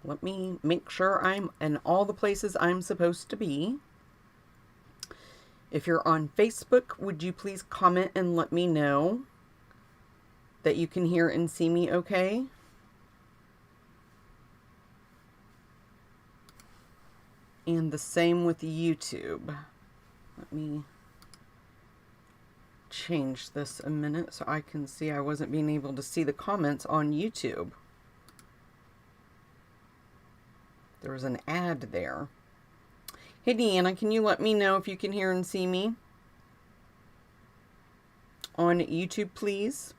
Let me make sure I'm in all the places I'm supposed to be. If you're on Facebook, would you please comment and let me know that you can hear and see me okay? And the same with YouTube. Let me change this a minute so I can see. I wasn't being able to see the comments on YouTube. There was an ad there. Hey Deanna, can you let me know if you can hear and see me on YouTube, please?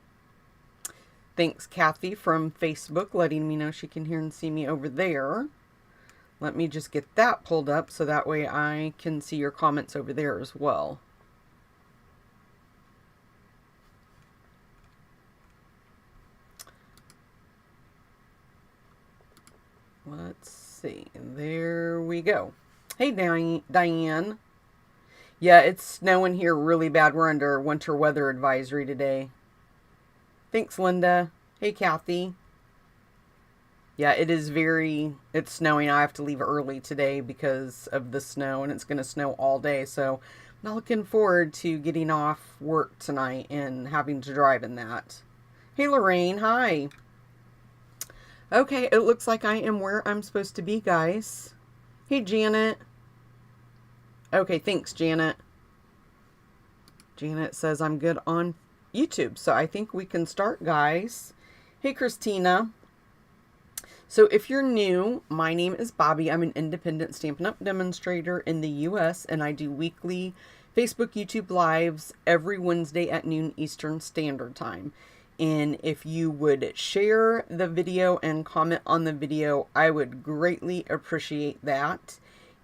Thanks, Kathy from Facebook, letting me know she can hear and see me over there. Let me just get that pulled up so that way I can see your comments over there as well. Let's see. There we go. Hey, Diane. Yeah, it's snowing here really bad. We're under winter weather advisory today. Thanks, Linda. Hey, Kathy. Yeah, it's snowing. I have to leave early today because of the snow, and it's going to snow all day. So I'm not looking forward to getting off work tonight and having to drive in that. Hey, Lorraine. Hi. Okay, it looks like I am where I'm supposed to be, guys. Hey, Janet. Okay, thanks, Janet. Janet says I'm good on YouTube, so I think we can start, guys. Hey, Christina. So if you're new, my name is Bobby. I'm an independent Stampin' Up! Demonstrator in the U.S., and I do weekly Facebook, YouTube Lives every Wednesday at noon Eastern Standard Time. And if you would share the video and comment on the video, I would greatly appreciate that.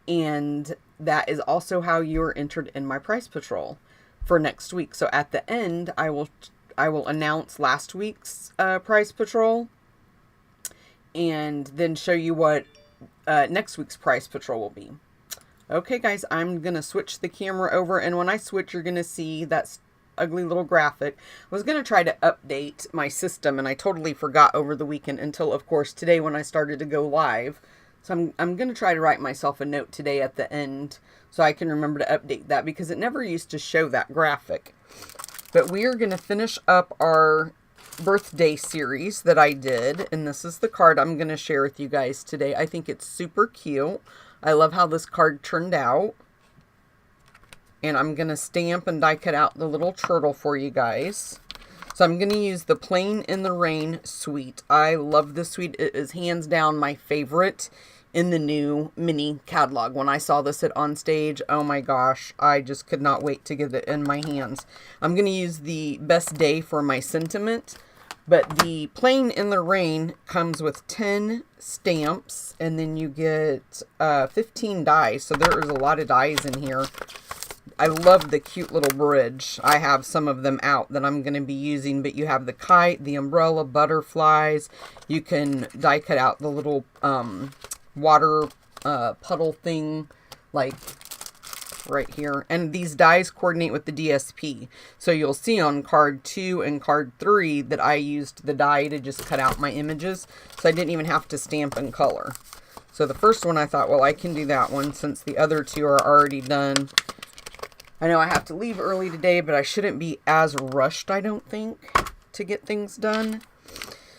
And that is also how you're entered in my price patrol for next week. So at the end, I will announce last week's price patrol and then show you what next week's price patrol will be. Okay, guys, I'm going to switch the camera over. And when I switch, you're going to see that's ugly little graphic. I was going to try to update my system and I totally forgot over the weekend until, of course, today when I started to go live. So I'm going to try to write myself a note today at the end so I can remember to update that because it never used to show that graphic. But we are going to finish up our birthday series that I did, and this is the card I'm going to share with you guys today. I think it's super cute. I love how this card turned out. And I'm going to stamp and die cut out the little turtle for you guys. So I'm going to use the Plain in the Rain suite. I love this suite. It is hands down my favorite in the new mini catalog. When I saw this at On Stage, oh my gosh, I just could not wait to get it in my hands. I'm going to use the Best Day for my sentiment. But the Plain in the Rain comes with 10 stamps. And then you get 15 dies. So there is a lot of dies in here. I love the cute little bridge. I have some of them out that I'm going to be using, but you have the kite, the umbrella, butterflies. You can die cut out the little water puddle thing, like right here. And these dies coordinate with the DSP. So you'll see on card 2 and card 3 that I used the die to just cut out my images. So I didn't even have to stamp and color. So the first one I thought, well, I can do that one since the other two are already done. I know I have to leave early today, but I shouldn't be as rushed, I don't think, to get things done.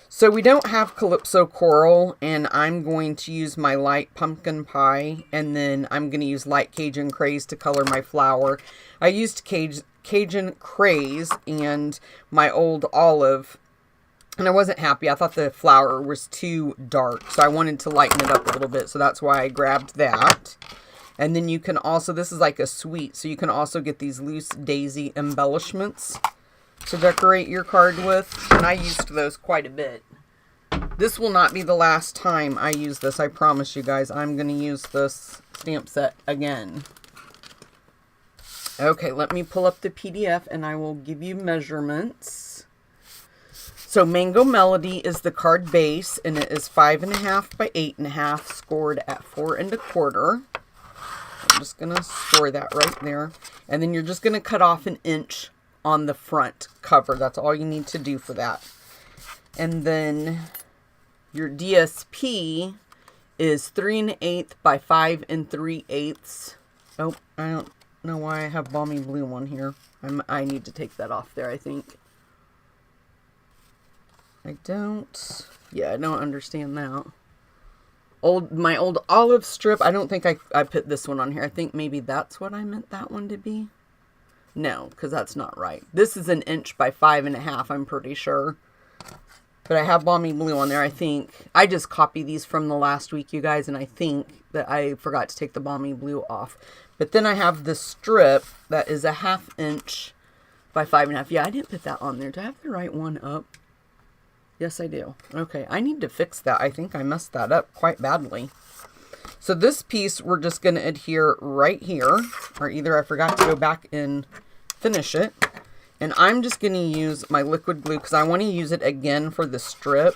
So we don't have Calypso Coral, and I'm going to use my light Pumpkin Pie, and then I'm going to use light Cajun Craze to color my flower. I used Cajun Craze and my old olive, and I wasn't happy. I thought the flower was too dark, so I wanted to lighten it up a little bit, so that's why I grabbed that. And then you can also, this is like a suite, so you can also get these loose daisy embellishments to decorate your card with. And I used those quite a bit. This will not be the last time I use this. I promise you guys, I'm going to use this stamp set again. Okay, let me pull up the PDF and I will give you measurements. So Mango Melody is the card base, and it is 5.5 by 8.5, scored at 4 1/4. I'm just going to score that right there. And then you're just going to cut off 1 inch on the front cover. That's all you need to do for that. And then your DSP is 3 1/8 by 5 3/8. Oh, I don't know why I have balmy blue on here. I need to take that off there, I think. I don't understand that. My old olive strip, I don't think I put this one on here. I think maybe that's what I meant that one to be. No, because that's not right. This is 1 inch by 5 1/2, I'm pretty sure. But I have balmy blue on there, I think. I just copied these from the last week, you guys, and I think that I forgot to take the balmy blue off. But then I have this strip that is 1/2 inch by 5 1/2. Yeah, I didn't put that on there. Do I have the right one up? Yes, I do. Okay, I need to fix that. I think I messed that up quite badly. So this piece, we're just going to adhere right here, or either I forgot to go back and finish it. And I'm just going to use my liquid glue because I want to use it again for the strip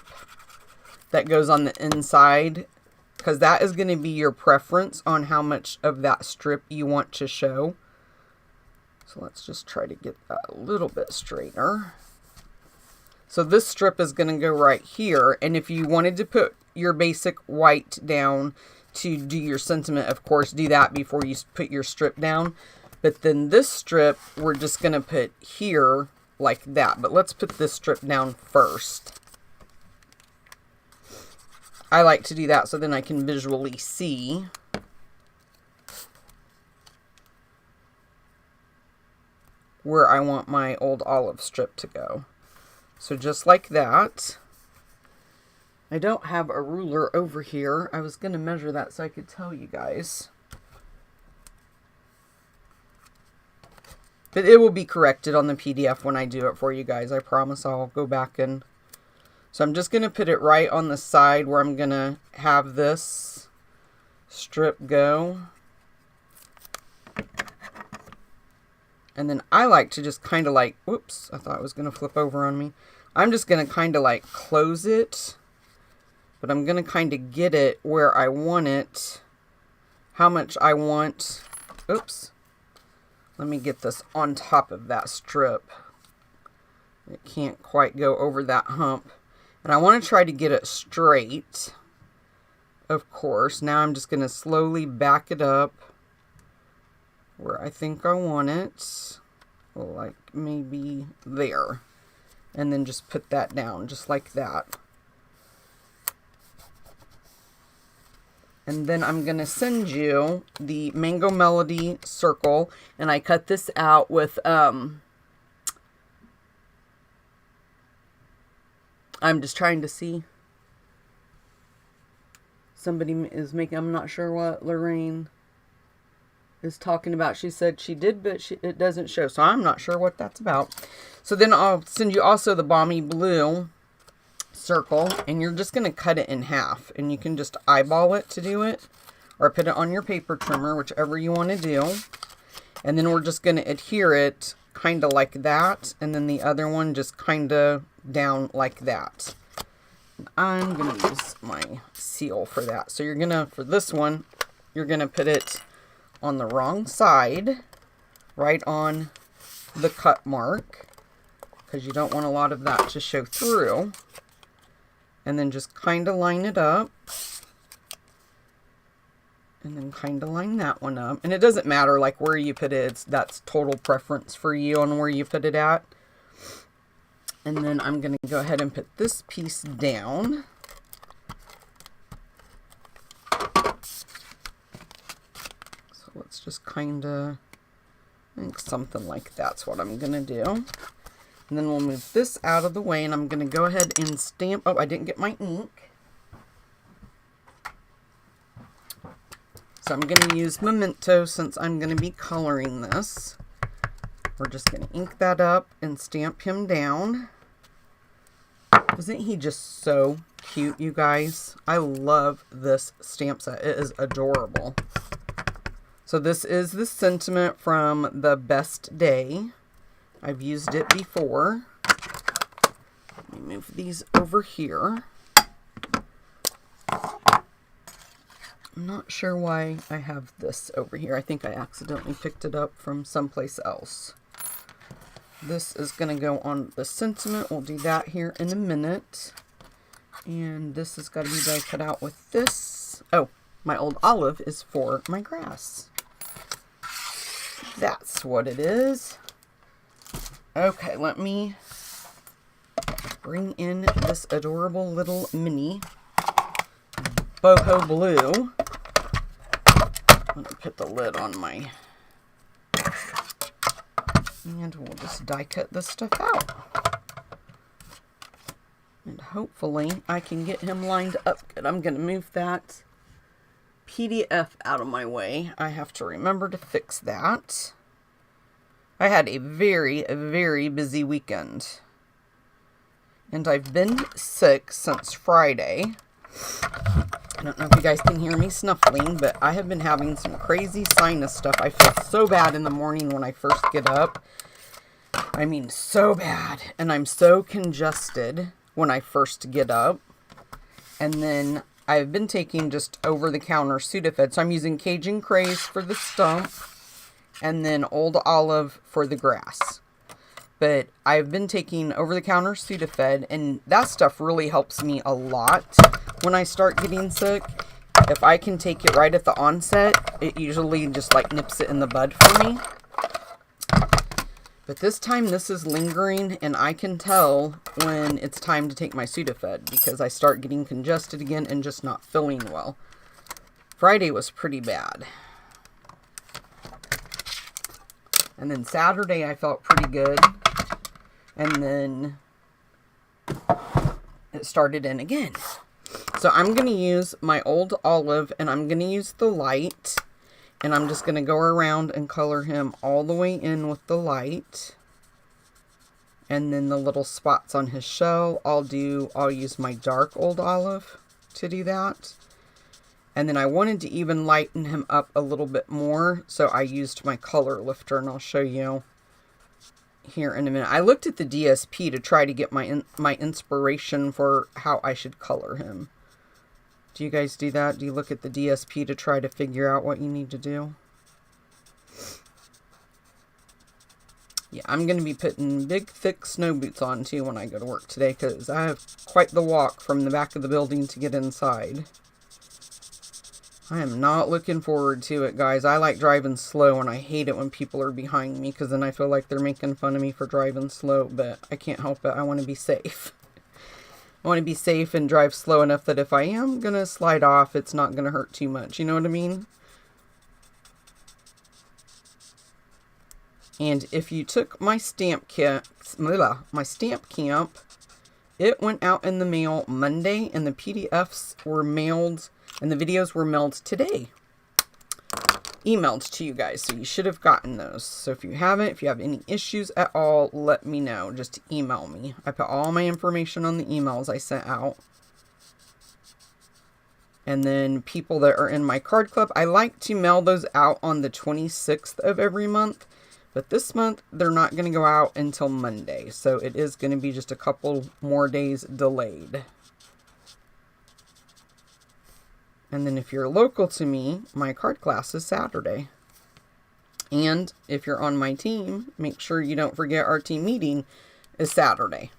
that goes on the inside, because that is going to be your preference on how much of that strip you want to show. So let's just try to get that a little bit straighter. So this strip is going to go right here. And if you wanted to put your basic white down to do your sentiment, of course, do that before you put your strip down. But then this strip, we're just going to put here like that. But let's put this strip down first. I like to do that so then I can visually see. Where I want my old olive strip to go. So just like that. I don't have a ruler over here. I was going to measure that so I could tell you guys. But it will be corrected on the PDF when I do it for you guys. I promise I'll go back and... So I'm just going to put it right on the side where I'm going to have this strip go. And then I like to just kind of like... Whoops, I thought it was going to flip over on me. I'm just going to kind of like close it. But I'm going to kind of get it where I want it. How much I want. Oops. Let me get this on top of that strip. It can't quite go over that hump. And I want to try to get it straight. Of course. Now I'm just going to slowly back it up where I think I want it. Like maybe there. And then just put that down just like that. And then I'm going to send you the Mango Melody circle. And I cut this out with, I'm just trying to see. Somebody is making, I'm not sure what Lorraine is talking about. She said she did, but it doesn't show. So I'm not sure what that's about. So then I'll send you also the Balmy Blue circle, and you're just going to cut it in half, and you can just eyeball it to do it, or put it on your paper trimmer, whichever you want to do. And then we're just going to adhere it kind of like that, and then the other one just kind of down like that. And I'm going to use my seal for that. So you're going to, for this one, you're going to put it on the wrong side, right on the cut mark, because you don't want a lot of that to show through. And then just kind of line it up. And then kind of line that one up. And it doesn't matter like where you put it. That's total preference for you on where you put it at. And then I'm going to go ahead and put this piece down. So let's just kind of think something like that's what I'm going to do. And then we'll move this out of the way, and I'm going to go ahead and stamp. Oh, I didn't get my ink. So I'm going to use Memento since I'm going to be coloring this. We're just going to ink that up and stamp him down. Isn't he just so cute, you guys? I love this stamp set. It is adorable. So this is the sentiment from the Best Day. I've used it before. Let me move these over here. I'm not sure why I have this over here. I think I accidentally picked it up from someplace else. This is going to go on the sentiment. We'll do that here in a minute. And this has got to be die cut out with this. grass. Oh, my old olive is for my grass. That's what it is. Okay, let me bring in this adorable little mini boho blue. I'm going to put the lid on my... And we'll just die cut this stuff out. And hopefully I can get him lined up good. I'm going to move that PDF out of my way. I have to remember to fix that. I had a very, very busy weekend. And I've been sick since Friday. I don't know if you guys can hear me snuffling, but I have been having some crazy sinus stuff. I feel so bad in the morning when I first get up. I mean, so bad. And I'm so congested when I first get up. And then I've been taking just over-the-counter Sudafed. So I'm using Cajun Craze for the stump and then Old Olive for the grass. But I've been taking over-the-counter Sudafed, and that stuff really helps me a lot when I start getting sick. If I can take it right at the onset, it usually just like nips it in the bud for me. But this time this is lingering, and I can tell when it's time to take my Sudafed because I start getting congested again and just not feeling well. Friday was pretty bad. And then Saturday I felt pretty good. And then it started in again. So I'm going to use my Old Olive, and I'm going to use the light. And I'm just going to go around and color him all the way in with the light. And then the little spots on his shell, I'll use my dark Old Olive to do that. And then I wanted to even lighten him up a little bit more, so I used my color lifter, and I'll show you here in a minute. I looked at the DSP to try to get my inspiration for how I should color him. Do you guys do that? Do you look at the DSP to try to figure out what you need to do? Yeah, I'm going to be putting big, thick snow boots on, too, when I go to work today, because I have quite the walk from the back of the building to get inside. I am not looking forward to it, guys. I like driving slow, and I hate it when people are behind me, because then I feel like they're making fun of me for driving slow, but I can't help it. I want to be safe. I want to be safe and drive slow enough that if I am going to slide off, it's not going to hurt too much. You know what I mean? And if you took my stamp camp, it went out in the mail Monday, and the PDFs were mailed, and the videos were mailed today. Emailed to you guys, so you should have gotten those. So if you haven't, if you have any issues at all, let me know. Just email me. I put all my information on the emails I sent out. And then people that are in my card club, I like to mail those out on the 26th of every month. But this month, they're not going to go out until Monday. So it is going to be just a couple more days delayed. And then if you're local to me, my card class is Saturday. And if you're on my team, make sure you don't forget our team meeting is Saturday.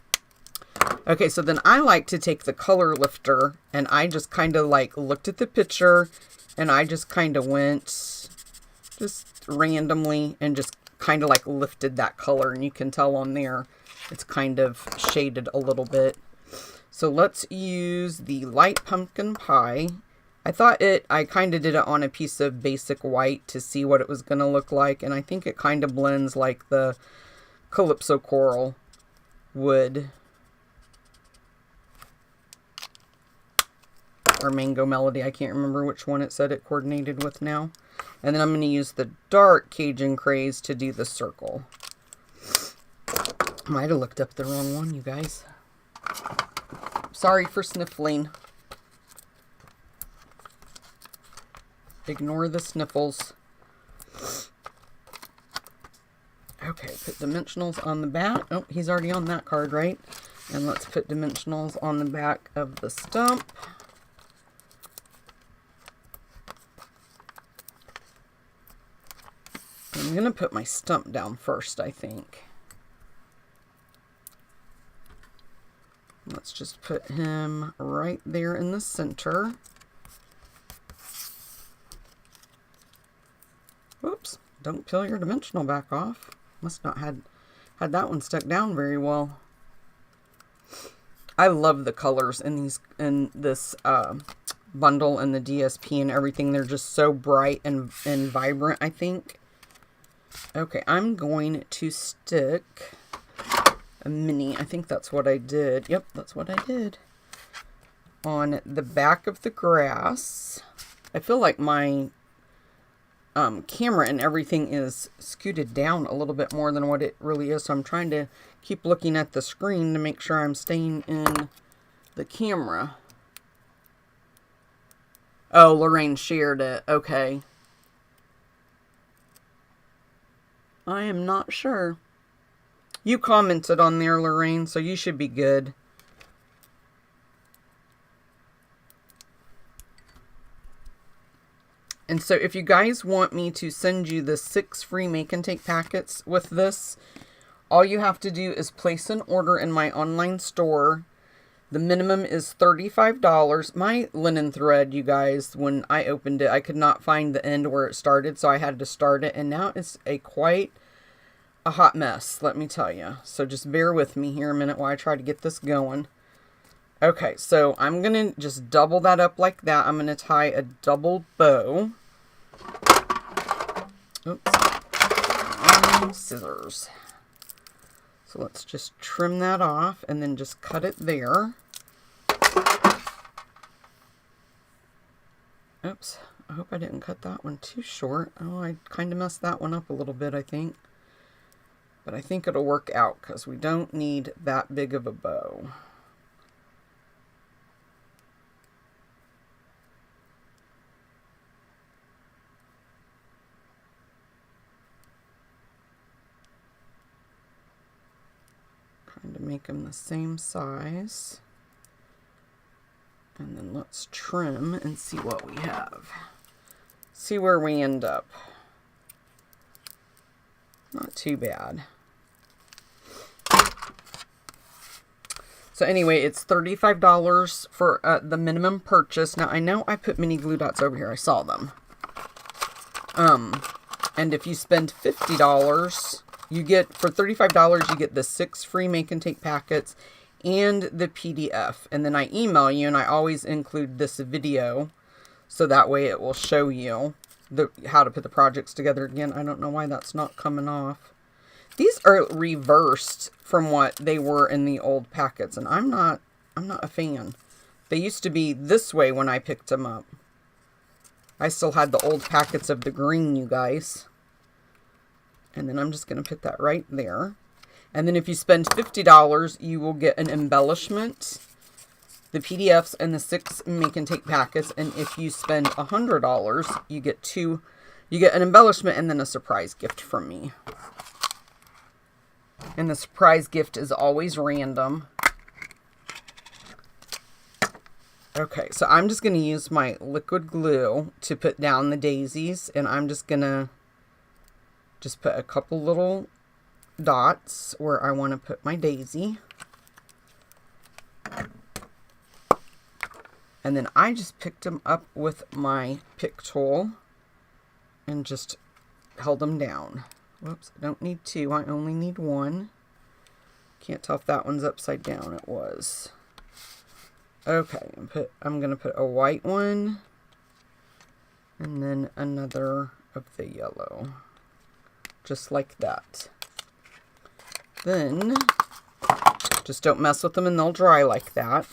Okay, so then I like to take the color lifter, and I just kind of like looked at the picture, and I just kind of went just randomly and just kind of like lifted that color, and you can tell on there it's kind of shaded a little bit. So let's use the light pumpkin pie. I kind of did it on a piece of basic white to see what it was going to look like, and I think it kind of blends like the Calypso Coral would. Or Mango Melody, I can't remember which one it said it coordinated with now. And then I'm going to use the dark Cajun Craze to do the circle. Might have looked up the wrong one, you guys. Sorry for sniffling. Ignore the sniffles. Okay, put dimensionals on the back. Oh, he's already on that card, right? And let's put dimensionals on the back of the stump. I'm going to put my stump down first, I think. Let's just put him right there in the center. don't peel your dimensional back off. Must not had that one stuck down very well. I love the colors in this bundle and the DSP and everything. They're just so bright and vibrant, I think. Okay, I'm going to stick a mini. I think that's what I did. Yep, that's what I did. On the back of the grass. I feel like my camera and everything is scooted down a little bit more than what it really is. So I'm trying to keep looking at the screen to make sure I'm staying in the camera. Oh, Lorraine shared it. Okay. I am not sure. You commented on there, Lorraine, so you should be good. And so if you guys want me to send you the 6 free make and take packets with this, all you have to do is place an order in my online store. The minimum is $35. My linen thread, you guys, when I opened it, I could not find the end where it started, so I had to start it. And now it's quite a hot mess, let me tell you. So just bear with me here a minute while I try to get this going. Okay, so I'm going to just double that up like that. I'm going to tie a double bow. Oops. Scissors. So let's just trim that off and then just cut it there. Oops. I hope I didn't cut that one too short. Oh, I kind of messed that one up a little bit, I think. But I think it'll work out because we don't need that big of a bow. Trying to make them the same size. And then let's trim and see what we have. See where we end up. Not too bad. So anyway, it's $35 for the minimum purchase. Now I know I put mini glue dots over here. I saw them. And if you spend $50, you get, for $35, you get the 6 free make and take packets and the PDF. And then I email you, and I always include this video, so that way it will show you how to put the projects together. Again, I don't know why that's not coming off. These are reversed from what they were in the old packets, and I'm not a fan. They used to be this way when I picked them up. I still had the old packets of the green, you guys. And then I'm just going to put that right there. And then if you spend $50, you will get an embellishment, the PDFs, and the 6 make and take packets. And if you spend $100, you get an embellishment and then a surprise gift from me. And the surprise gift is always random. Okay, so I'm just going to use my liquid glue to put down the daisies. And I'm just going to just put a couple little dots where I want to put my daisy. And then I just picked them up with my pick tool and just held them down. Whoops, I don't need 2, I only need 1. Can't tell if that one's upside down. It was. Okay, I'm going to put a white one and then another of the yellow. Just like that. Then, just don't mess with them and they'll dry like that.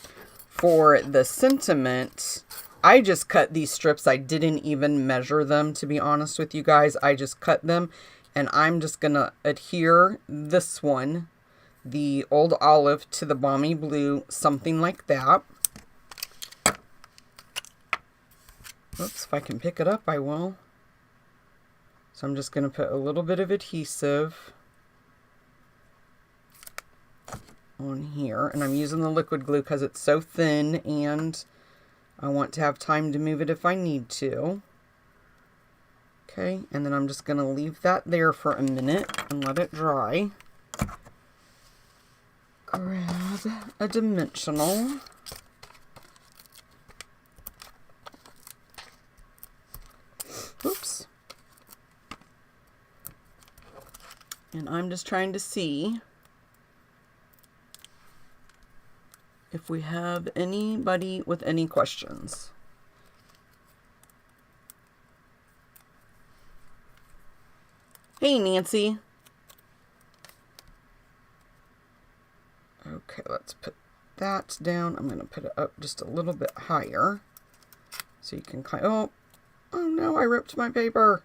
For the sentiment, I just cut these strips. I didn't even measure them, to be honest with you guys. I just cut them, and I'm just going to adhere this one, the old olive, to the balmy blue, something like that. Oops, if I can pick it up, I will. So I'm just going to put a little bit of adhesive on here, and I'm using the liquid glue because it's so thin and I want to have time to move it if I need to. Okay, and then I'm just going to leave that there for a minute and let it dry. Grab a dimensional. Oops. And I'm just trying to see if we have anybody with any questions. Hey, Nancy. Okay, let's put that down. I'm going to put it up just a little bit higher so you can kind of, oh no, I ripped my paper.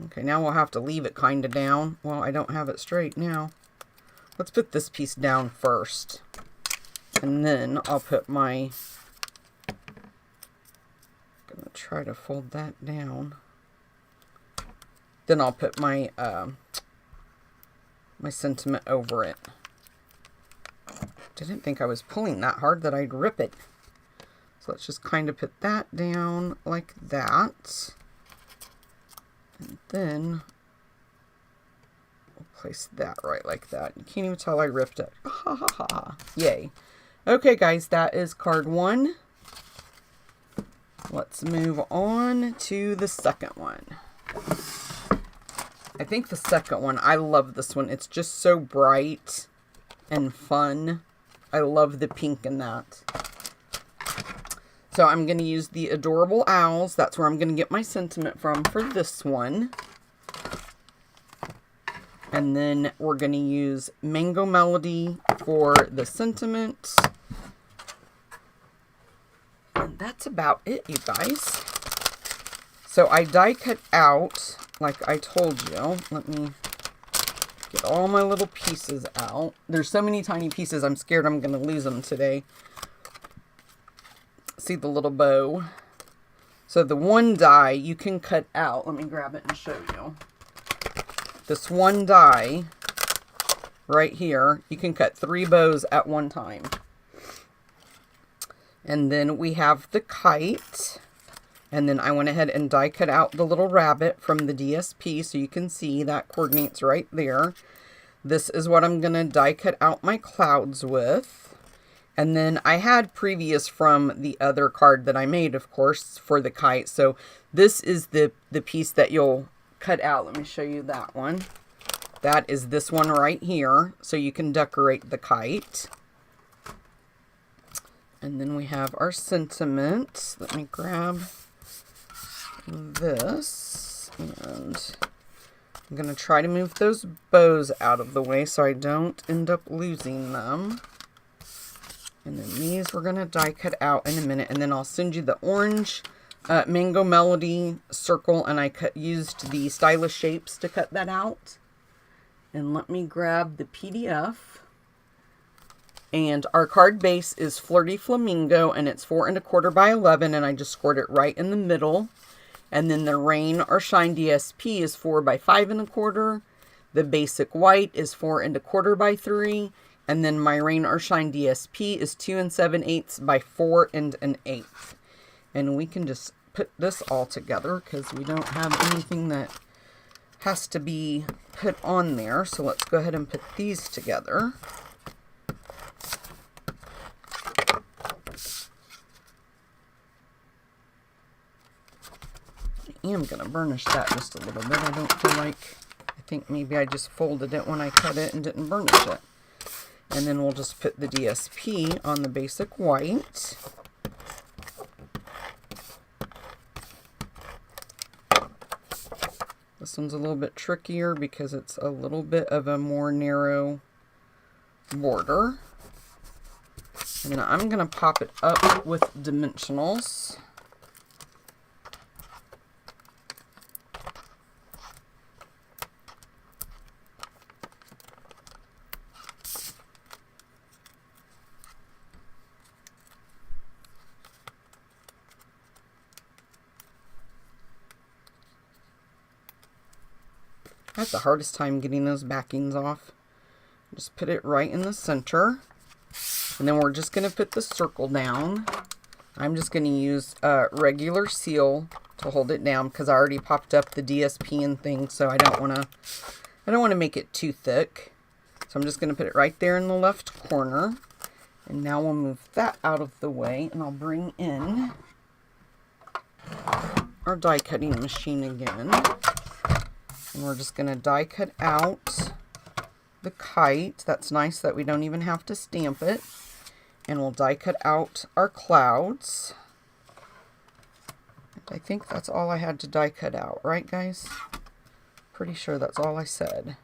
Okay, now we'll have to leave it kind of down. Well, I don't have it straight now. Let's put this piece down first. And then I'll put my, I'm going to try to fold that down. Then I'll put my, my sentiment over it. Didn't think I was pulling that hard that I'd rip it. So let's just kind of put that down like that. And then we'll place that right like that. You can't even tell I ripped it. Ha ha ha. Yay. Okay, guys, that is card 1. Let's move on to the second one. I think the second one, I love this one. It's just so bright and fun. I love the pink in that. So I'm going to use the Adorable Owls. That's where I'm going to get my sentiment from for this one. And then we're going to use Mango Melody for the sentiment. And that's about it, you guys. So I die cut out, like I told you. Let me get all my little pieces out. There's so many tiny pieces, I'm scared I'm going to lose them today. See the little bow? So the one die you can cut out. Let me grab it and show you. This one die right here, you can cut 3 bows at one time. And then we have the kite. And then I went ahead and die cut out the little rabbit from the DSP, so you can see that coordinates right there. This is what I'm going to die cut out my clouds with. And then I had previous from the other card that I made, of course, for the kite. So this is the piece that you'll cut out. Let me show you that one. That is this one right here. So you can decorate the kite. And then we have our sentiment. Let me grab this. And I'm going to try to move those bows out of the way so I don't end up losing them. And then these we're going to die cut out in a minute. And then I'll send you the orange Mango Melody circle. And I used the Stylish Shapes to cut that out. And let me grab the PDF. And our card base is Flirty Flamingo. And it's 4 1/4 by 11. And I just scored it right in the middle. And then the Rain or Shine DSP is 4 by 5 1/4. The basic white is 4 1/4 by 3. And then my Rain or Shine DSP is 2 7/8 by 4 1/8. And we can just put this all together because we don't have anything that has to be put on there. So let's go ahead and put these together. I am going to burnish that just a little bit. I don't feel like, I think maybe I just folded it when I cut it and didn't burnish it. And then we'll just put the DSP on the basic white. This one's a little bit trickier because it's a little bit of a more narrow border. And then I'm going to pop it up with dimensionals. I had the hardest time getting those backings off. Just put it right in the center. And then we're just going to put the circle down. I'm just going to use a regular seal to hold it down because I already popped up the DSP and things, so I don't want to make it too thick. So I'm just going to put it right there in the left corner. And now we'll move that out of the way, and I'll bring in our die cutting machine again. And we're just going to die cut out the kite. That's nice that we don't even have to stamp it. And we'll die cut out our clouds. And I think that's all I had to die cut out, right guys? Pretty sure that's all I said.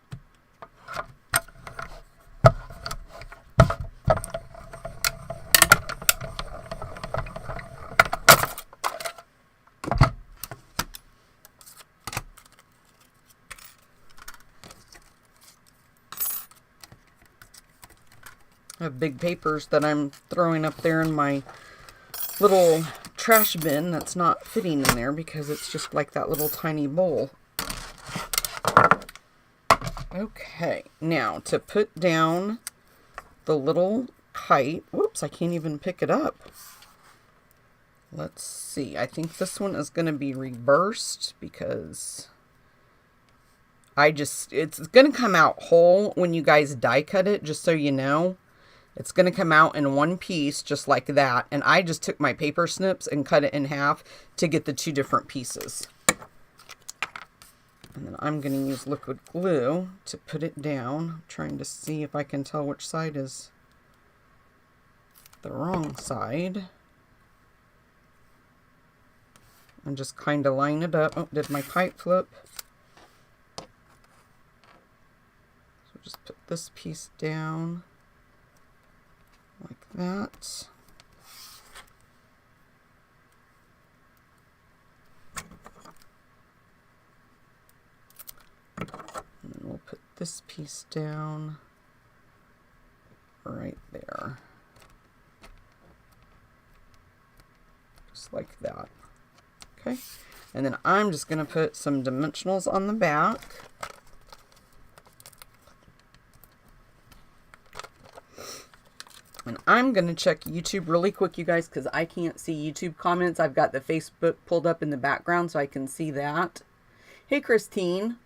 I have big papers that I'm throwing up there in my little trash bin that's not fitting in there because it's just like that little tiny bowl. Okay, now to put down the little kite, whoops, I can't even pick it up. Let's see, I think this one is going to be reversed because it's going to come out whole when you guys die cut it, just so you know. It's going to come out in one piece just like that. And I just took my paper snips and cut it in half to get the two different pieces. And then I'm going to use liquid glue to put it down. I'm trying to see if I can tell which side is the wrong side. And just kind of line it up. Oh, did my kite flip? So just put this piece down. Like that. And then we'll put this piece down right there. Just like that. Okay. And then I'm just going to put some dimensionals on the back. And I'm going to check YouTube really quick, you guys, because I can't see YouTube comments. I've got the Facebook pulled up in the background so I can see that. Hey, Christine.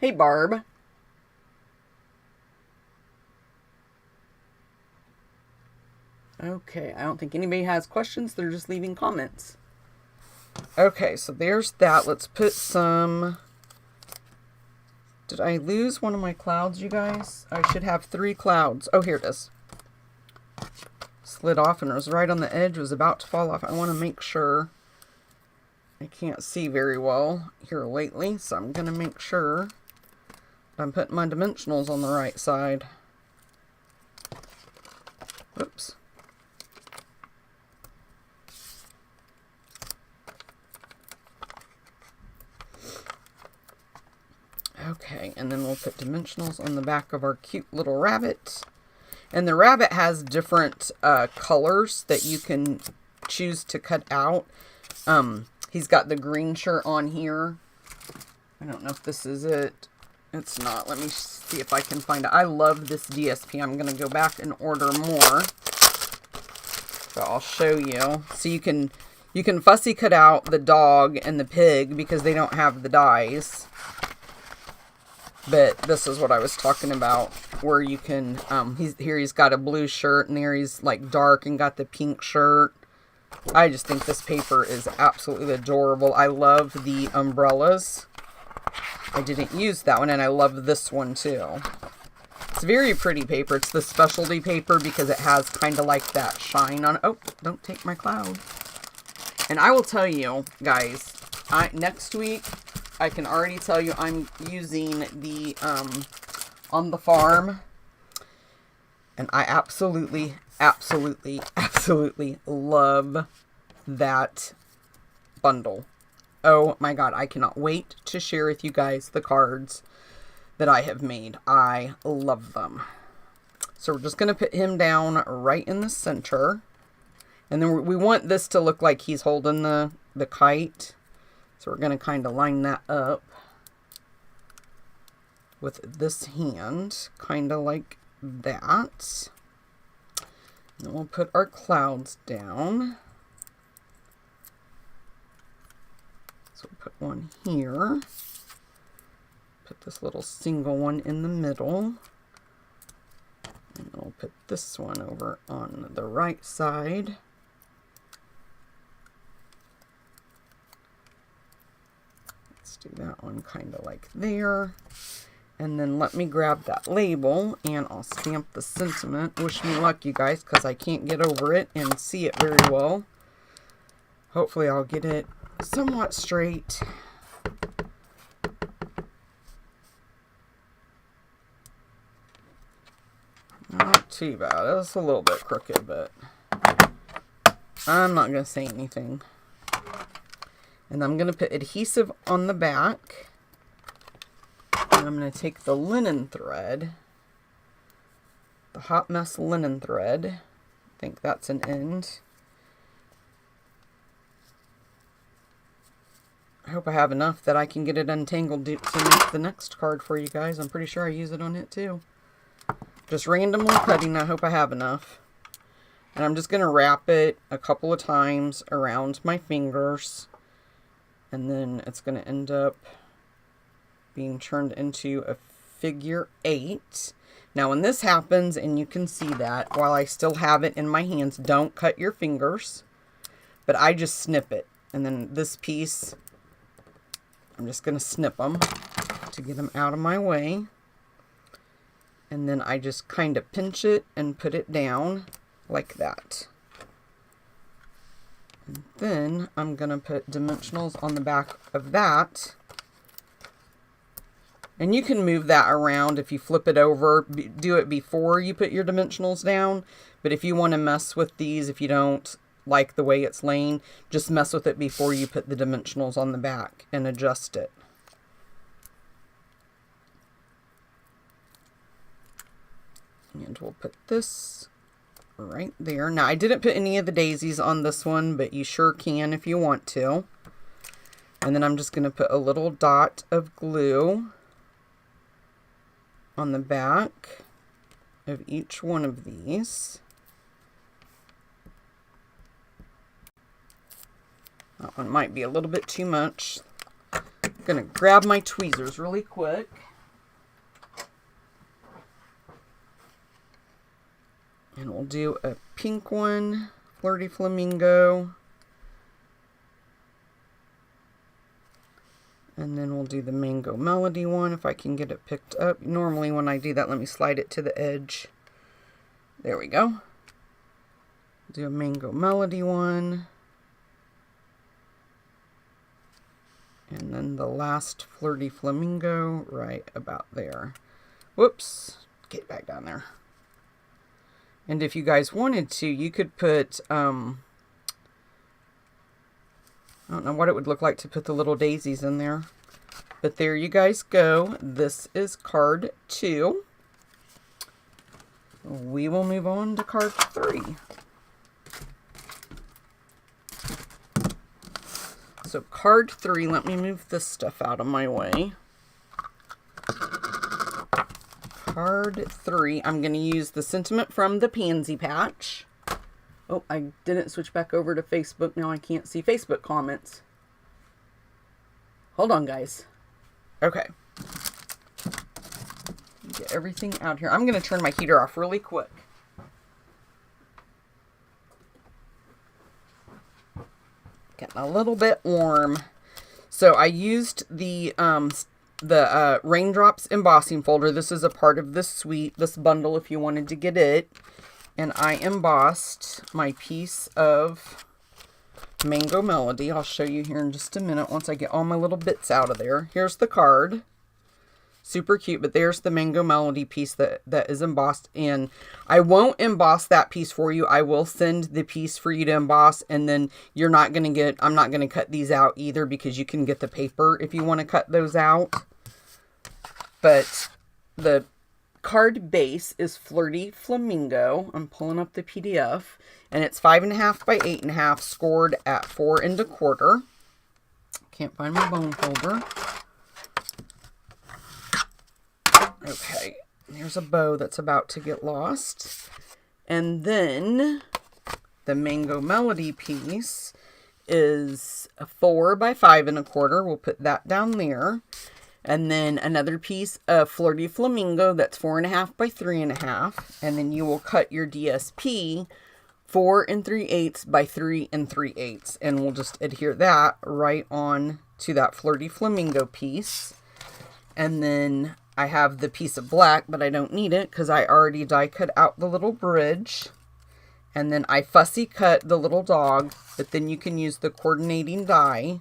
Hey, Barb. Okay, I don't think anybody has questions. They're just leaving comments. Okay, so there's that. Let's put some... Did I lose one of my clouds, you guys? I should have 3 clouds. Oh, here it is. Slid off and it was right on the edge. It was about to fall off. I want to make sure. I can't see very well here lately, so I'm going to make sure that I'm putting my dimensionals on the right side. Oops. Okay, and then we'll put dimensionals on the back of our cute little rabbit. And the rabbit has different colors that you can choose to cut out. He's got the green shirt on here. I don't know if this is it. It's not. Let me see if I can find it. I love this DSP. I'm going to go back and order more. So I'll show you. So you can fussy cut out the dog and the pig because they don't have the dies. But this is what I was talking about, where you can, he's got a blue shirt, and there he's like dark and got the pink shirt. I just think this paper is absolutely adorable. I love the umbrellas. I didn't use that one, and I love this one too. It's very pretty paper. It's the specialty paper because it has kind of like that shine on it. Oh, don't take my cloud. And I will tell you, guys, next week, I can already tell you I'm using the On the Farm, and I absolutely love that bundle. Oh my god, I cannot wait to share with you guys the cards that I have made. I love them. So we're just going to put him down right in the center, and then we want this to look like he's holding the kite. So we're going to kind of line that up with this hand, kind of like that. And we'll put our clouds down. So we'll put one here. Put this little single one in the middle. And we'll put this one over on the right side. Let's do that one kind of like there. And then let me grab that label and I'll stamp the sentiment. Wish me luck, you guys, because I can't get over it and see it very well. Hopefully I'll get it somewhat straight. Not too bad. It's a little bit crooked, but I'm not going to say anything. And I'm going to put adhesive on the back. And I'm going to take the linen thread, the Hot Mess linen thread. I think that's an end. I hope I have enough that I can get it untangled to make the next card for you guys. I'm pretty sure I use it on it too. Just randomly cutting. I hope I have enough. And I'm just going to wrap it a couple of times around my fingers. And then it's going to end up being turned into a figure 8. Now when this happens, and you can see that while I still have it in my hands, don't cut your fingers. But I just snip it. And then this piece, I'm just going to snip them to get them out of my way. And then I just kind of pinch it and put it down like that. And then I'm going to put dimensionals on the back of that. And you can move that around if you flip it over. Do it before you put your dimensionals down. But if you want to mess with these, if you don't like the way it's laying, just mess with it before you put the dimensionals on the back and adjust it. And we'll put this right there. Now, I didn't put any of the daisies on this one, but you sure can if you want to. And then I'm just going to put a little dot of glue on the back of each one of these. That one might be a little bit too much. I'm going to grab my tweezers really quick. And we'll do a pink one, Flirty Flamingo. And then we'll do the Mango Melody one if I can get it picked up. Normally when I do that, let me slide it to the edge. There we go. Do a Mango Melody one. And then the last Flirty Flamingo right about there. Whoops. Get back down there. And if you guys wanted to, you could put, I don't know what it would look like to put the little daisies in there. But there you guys go. This is card 2. We will move on to card 3. So card 3, let me move this stuff out of my way. Card 3, I'm going to use the sentiment from the Pansy Patch. Oh, I didn't switch back over to Facebook. Now I can't see Facebook comments. Hold on, guys. Okay. Get everything out here. I'm going to turn my heater off really quick. Getting a little bit warm. So I used the Raindrops embossing folder. This is a part of this suite, this bundle if you wanted to get it. And I embossed my piece of Mango Melody. I'll show you here in just a minute once I get all my little bits out of there. Here's the card. Super cute, but there's the Mango Melody piece that is embossed in. I won't emboss that piece for you. I will send the piece for you to emboss, and then you're not going to get, I'm not going to cut these out either because you can get the paper if you want to cut those out. But the card base is Flirty Flamingo. I'm pulling up the PDF, and it's 5.5 by 8.5, scored at 4 1/4. Can't find my bone folder. Okay, there's a bow that's about to get lost. And then the Mango Melody piece is a 4 by 5 1/4. We'll put that down there. And then another piece of Flirty Flamingo that's 4.5 by 3.5. And then you will cut your DSP 4 3/8 by 3 3/8. And we'll just adhere that right on to that Flirty Flamingo piece. And then I have the piece of black, but I don't need it because I already die cut out the little bridge. And then I fussy cut the little dog, but then you can use the coordinating die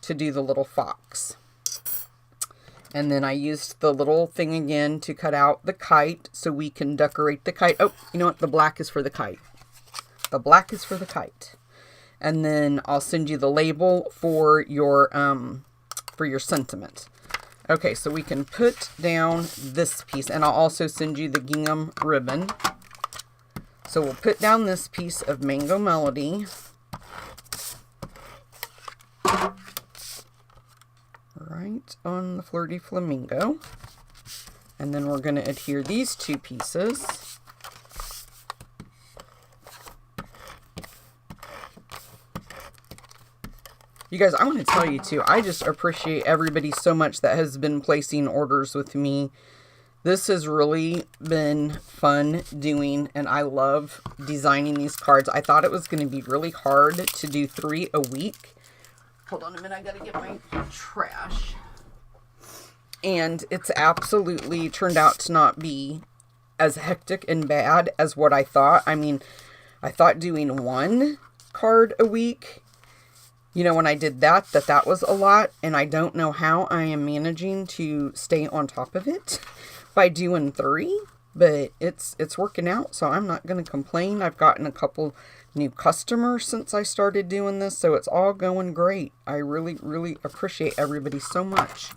to do the little fox. And then I used the little thing again to cut out the kite so we can decorate the kite. Oh, you know what? The black is for the kite. The black is for the kite. And then I'll send you the label for your sentiment. Okay, so we can put down this piece, and I'll also send you the gingham ribbon. So we'll put down this piece of Mango Melody. Right on the Flirty Flamingo. And then we're going to adhere these two pieces. You guys, I want to tell you too, I just appreciate everybody so much that has been placing orders with me. This has really been fun doing, and I love designing these cards. I thought it was going to be really hard to do 3 a week. Hold on a minute, I got to get my trash. And it's absolutely turned out to not be as hectic and bad as what I thought. I mean, I thought doing 1 card a week, you know, when I did that was a lot, and I don't know how I am managing to stay on top of it by doing 3, but it's working out, so I'm not going to complain. I've gotten a couple new customers since I started doing this, so it's all going great. I really, really appreciate everybody so much.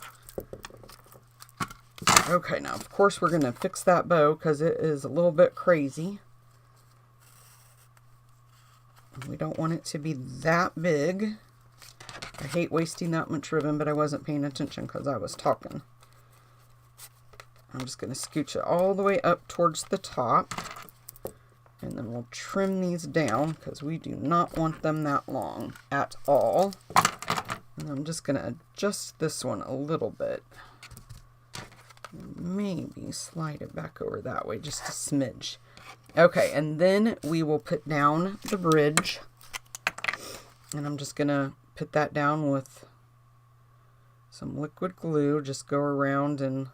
Okay, now, of course, we're going to fix that bow because it is a little bit crazy. We don't want it to be that big. I hate wasting that much ribbon, but I wasn't paying attention because I was talking. I'm just going to scooch it all the way up towards the top. And then we'll trim these down because we do not want them that long at all. And I'm just going to adjust this one a little bit. Maybe slide it back over that way just a smidge. Okay, and then we will put down the bridge. And I'm just going to put that down with some liquid glue. Just go around, and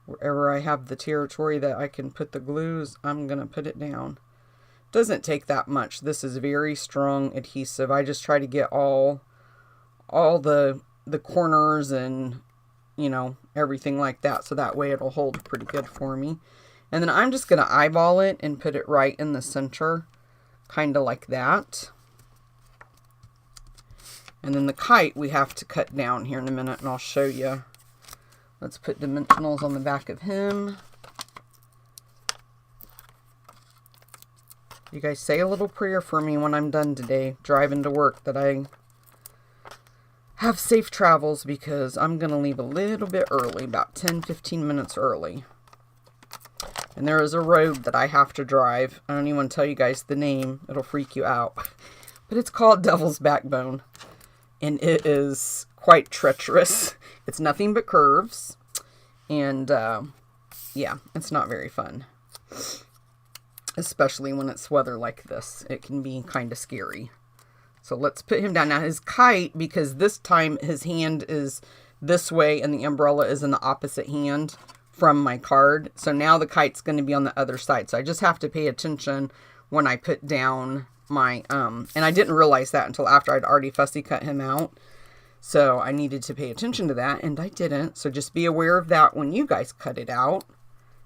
wherever I have the territory that I can put the glues, I'm going to put it down. Doesn't take that much. This is very strong adhesive. I just try to get all the corners and, you know, everything like that, so that way it'll hold pretty good for me. And then I'm just going to eyeball it and put it right in the center, kind of like that. And then the kite we have to cut down here in a minute, and I'll show you. Let's put dimensionals on the back of him. You guys say a little prayer for me when I'm done today, driving to work, that I have safe travels, because I'm going to leave a little bit early, about 10-15 minutes early. And there is a road that I have to drive. I don't even want to tell you guys the name. It'll freak you out. But it's called Devil's Backbone. And it is quite treacherous. It's nothing but curves. And, yeah, it's not very fun. Especially when it's weather like this. It can be kind of scary. So let's put him down. Now his kite, because this time his hand is this way and the umbrella is in the opposite hand from my card. So now the kite's going to be on the other side. So I just have to pay attention when I put down my, and I didn't realize that until after I'd already fussy cut him out. So I needed to pay attention to that, and I didn't. So just be aware of that when you guys cut it out,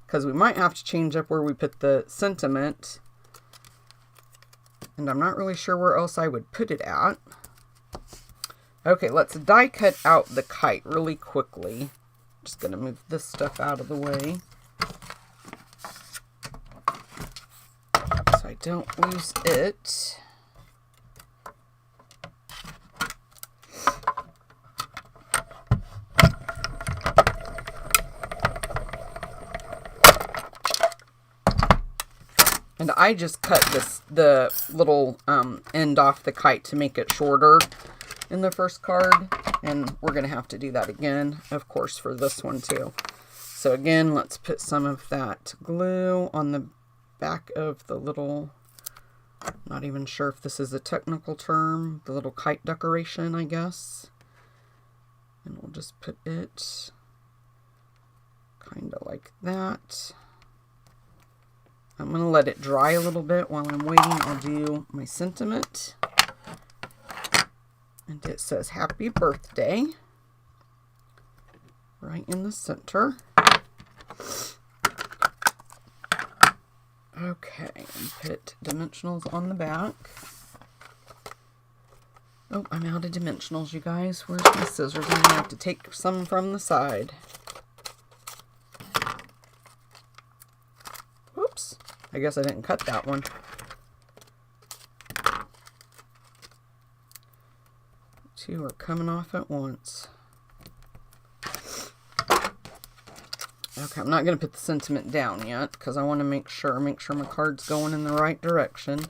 because we might have to change up where we put the sentiment. And I'm not really sure where else I would put it at. Okay, let's die cut out the kite really quickly. Just going to move this stuff out of the way so I don't lose it. And I just cut the little end off the kite to make it shorter in the first card. And we're going to have to do that again, of course, for this one too. So again, let's put some of that glue on the back of the little, not even sure if this is a technical term, the little kite decoration, I guess. And we'll just put it kind of like that. I'm going to let it dry a little bit. While I'm waiting, I'll do my sentiment. And it says, "Happy Birthday," right in the center. Okay, and put dimensionals on the back. Oh, I'm out of dimensionals, you guys. Where's my scissors? I'm going to have to take some from the side. Whoops. I guess I didn't cut that one. Two are coming off at once. Okay, I'm not going to put the sentiment down yet because I want to make sure my card's going in the right direction.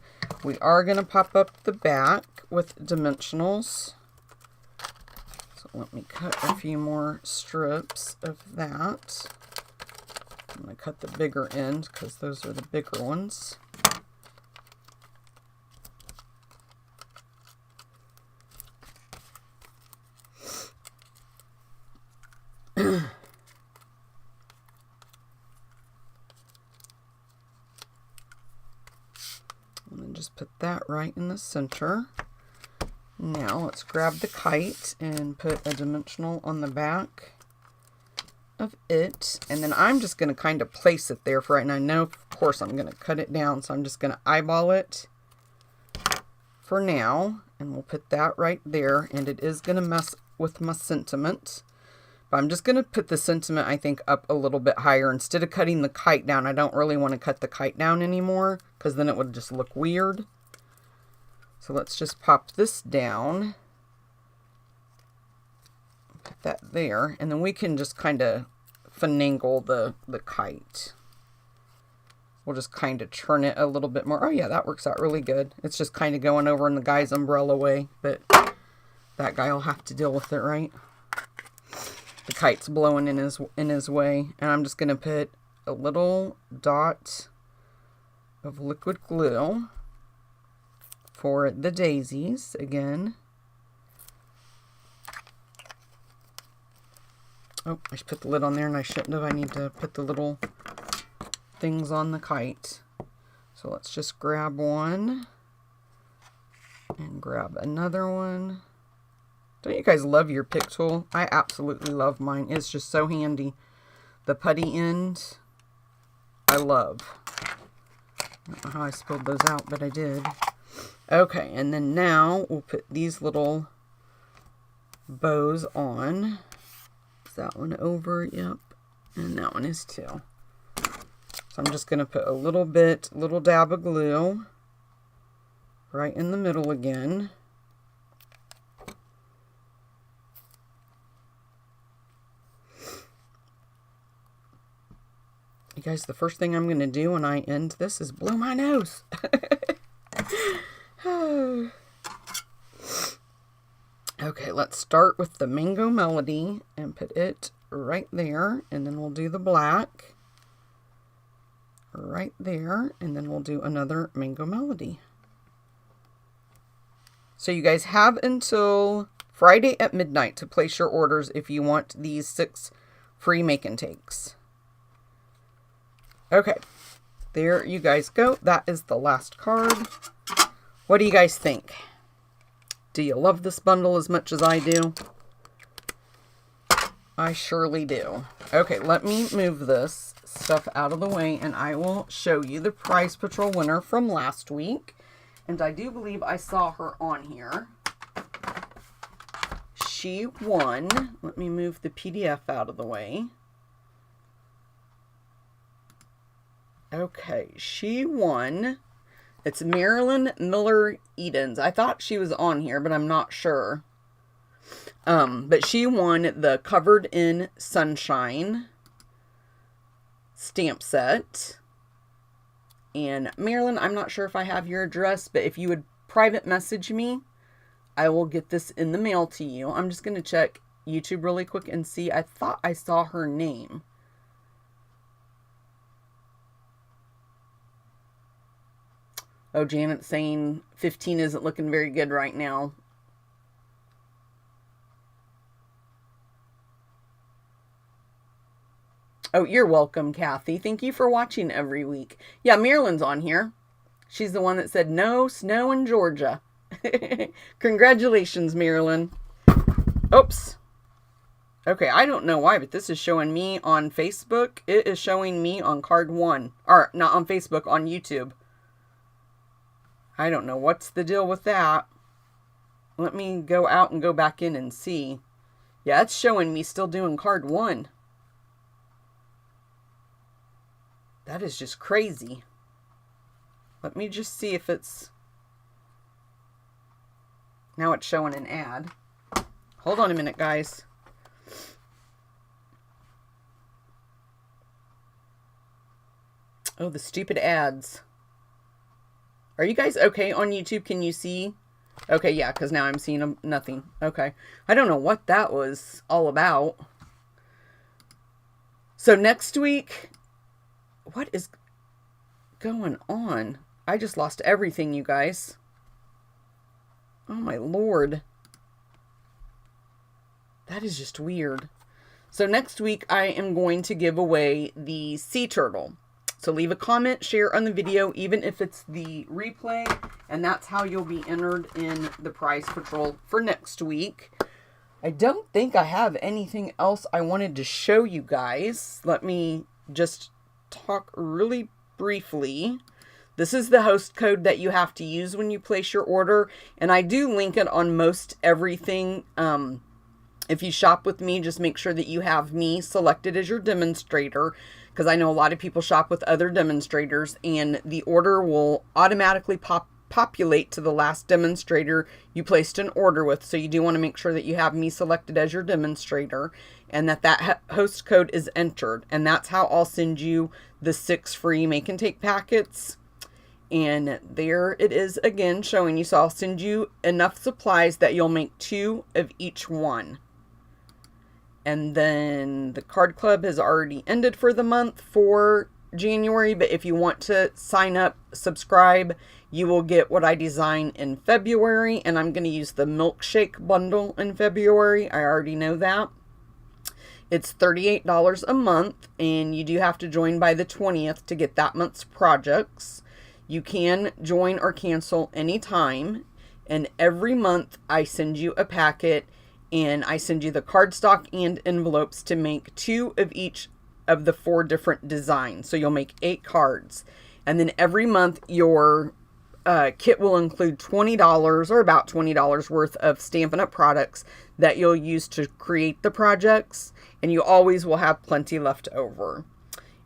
We are going to pop up the back with dimensionals. So let me cut a few more strips of that. I'm going to cut the bigger end because those are the bigger ones. And then just put that right in the center. Now let's grab the kite and put a dimensional on the back of it. And then I'm just going to kind of place it there for right now. I know, of course, I'm going to cut it down, so I'm just going to eyeball it for now. And we'll put that right there. And it is going to mess with my sentiment. But I'm just going to put the sentiment, I think, up a little bit higher. Instead of cutting the kite down, I don't really want to cut the kite down anymore, because then it would just look weird. So let's just pop this down. Put that there. And then we can just kind of finagle the kite. We'll just kind of turn it a little bit more. Oh yeah, that works out really good. It's just kind of going over in the guy's umbrella way. But that guy will have to deal with it, right? The kite's blowing in his way. And I'm just going to put a little dot of liquid glue for the daisies again. Oh, I should put the lid on there and I shouldn't have. I need to put the little things on the kite. So let's just grab one and grab another one. Don't you guys love your pick tool? I absolutely love mine. It's just so handy. The putty end, I love. I don't know how I spilled those out, but I did. Okay, and then now we'll put these little bows on. Is that one over? Yep. And that one is too. So I'm just going to put a little dab of glue right in the middle again. You guys, the first thing I'm going to do when I end this is blow my nose. Okay, let's start with the Mango Melody and put it right there. And then we'll do the black right there. And then we'll do another Mango Melody. So you guys have until Friday at midnight to place your orders if you want these 6 free make and takes. Okay, there you guys go. That is the last card. What do you guys think? Do you love this bundle as much as I do? I surely do. Okay, let me move this stuff out of the way and I will show you the Prize Patrol winner from last week. And I do believe I saw her on here. She won. Let me move the PDF out of the way. Okay, she won. It's Marilyn Miller Edens. I thought she was on here, but I'm not sure. But she won the Covered in Sunshine stamp set. And Marilyn, I'm not sure if I have your address, but if you would private message me, I will get this in the mail to you. I'm just going to check YouTube really quick and see. I thought I saw her name. Oh, Janet's saying 15 isn't looking very good right now. Oh, you're welcome, Kathy. Thank you for watching every week. Yeah, Marilyn's on here. She's the one that said no snow in Georgia. Congratulations, Marilyn. Oops. Okay, I don't know why, but this is showing me on Facebook. It is showing me on card 1. Or, not on Facebook, on YouTube. I don't know what's the deal with that. Let me go out and go back in and see. Yeah, it's showing me still doing card 1. That is just crazy. Let me just see if it's... Now it's showing an ad. Hold on a minute, guys. Oh, the stupid ads. Are you guys okay on YouTube? Can you see? Okay, yeah, because now I'm seeing nothing. Okay. I don't know what that was all about. So next week, what is going on? I just lost everything, you guys. Oh, my Lord. That is just weird. So next week, I am going to give away the sea turtle. So leave a comment, share on the video, even if it's the replay, and that's how you'll be entered in the prize patrol for next week. I don't think I have anything else I wanted to show you guys. Let me just talk really briefly. This is the host code that you have to use when you place your order, and I do link it on most everything. If you shop with me, just make sure that you have me selected as your demonstrator, because I know a lot of people shop with other demonstrators, and the order will automatically populate to the last demonstrator you placed an order with. So you do want to make sure that you have me selected as your demonstrator, and that host code is entered. And that's how I'll send you the 6 free make and take packets. And there it is again showing you. So I'll send you enough supplies that you'll make 2 of each one. And then the card club has already ended for the month for January. But if you want to sign up, subscribe, you will get what I design in February. And I'm going to use the milkshake bundle in February. I already know that. It's $38 a month. And you do have to join by the 20th to get that month's projects. You can join or cancel anytime. And every month I send you a packet. And I send you the cardstock and envelopes to make 2 of each of the 4 different designs. So you'll make 8 cards. And then every month your kit will include $20 or about $20 worth of Stampin' Up! Products that you'll use to create the projects. And you always will have plenty left over.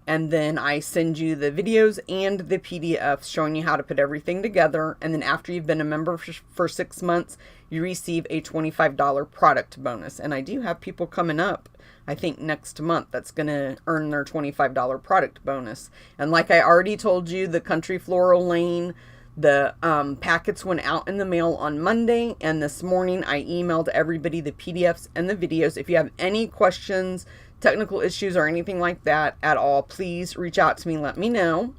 And then I send you the videos and the PDFs showing you how to put everything together. And then after you've been a member for 6 months, you receive a $25 product bonus. And I do have people coming up, I think next month, that's going to earn their $25 product bonus. And like I already told you, the Country Floral Lane, the packets went out in the mail on Monday. And this morning I emailed everybody the PDFs and the videos. If you have any questions, technical issues, or anything like that at all, please reach out to me, let me know.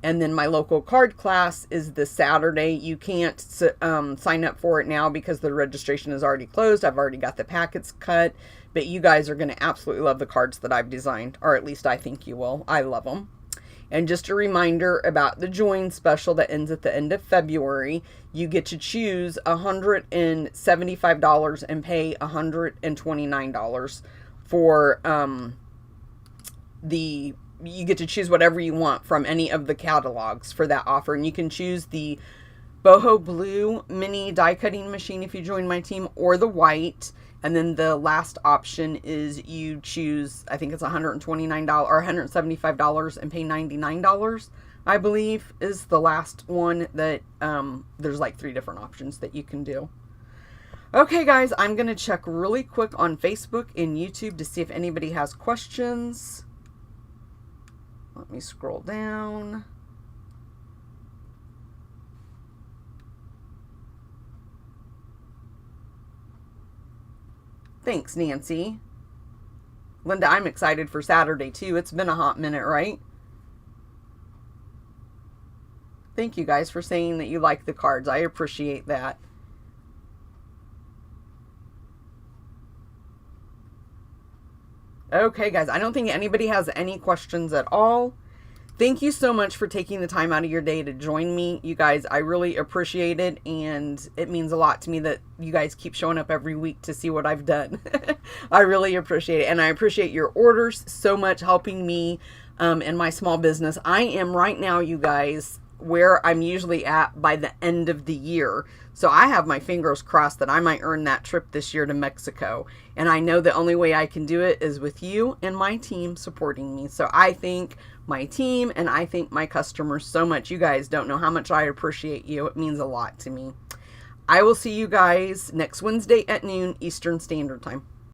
And then my local card class is this Saturday. You can't sign up for it now because the registration is already closed. I've already got the packets cut, but you guys are going to absolutely love the cards that I've designed, or at least I think you will. I love them. And just a reminder about the join special that ends at the end of February. You get to choose $175 and pay $129 for you get to choose whatever you want from any of the catalogs for that offer. And you can choose the boho blue mini die cutting machine if you join my team, or the white. And then the last option is you choose, I think it's $129 or $175 and pay $99, I believe, is the last one that there's like 3 different options that you can do. Okay, guys, I'm going to check really quick on Facebook and YouTube to see if anybody has questions. Let me scroll down. Thanks, Nancy. Linda, I'm excited for Saturday, too. It's been a hot minute, right? Thank you guys for saying that you like the cards. I appreciate that. Okay, guys, I don't think anybody has any questions at all. Thank you so much for taking the time out of your day to join me. You guys, I really appreciate it, and it means a lot to me that you guys keep showing up every week to see what I've done. I really appreciate it, and I appreciate your orders so much, helping me in my small business. I am right now, you guys, where I'm usually at by the end of the year. So I have my fingers crossed that I might earn that trip this year to Mexico. And I know the only way I can do it is with you and my team supporting me. So I thank my team and I thank my customers so much. You guys don't know how much I appreciate you. It means a lot to me. I will see you guys next Wednesday at noon Eastern Standard Time.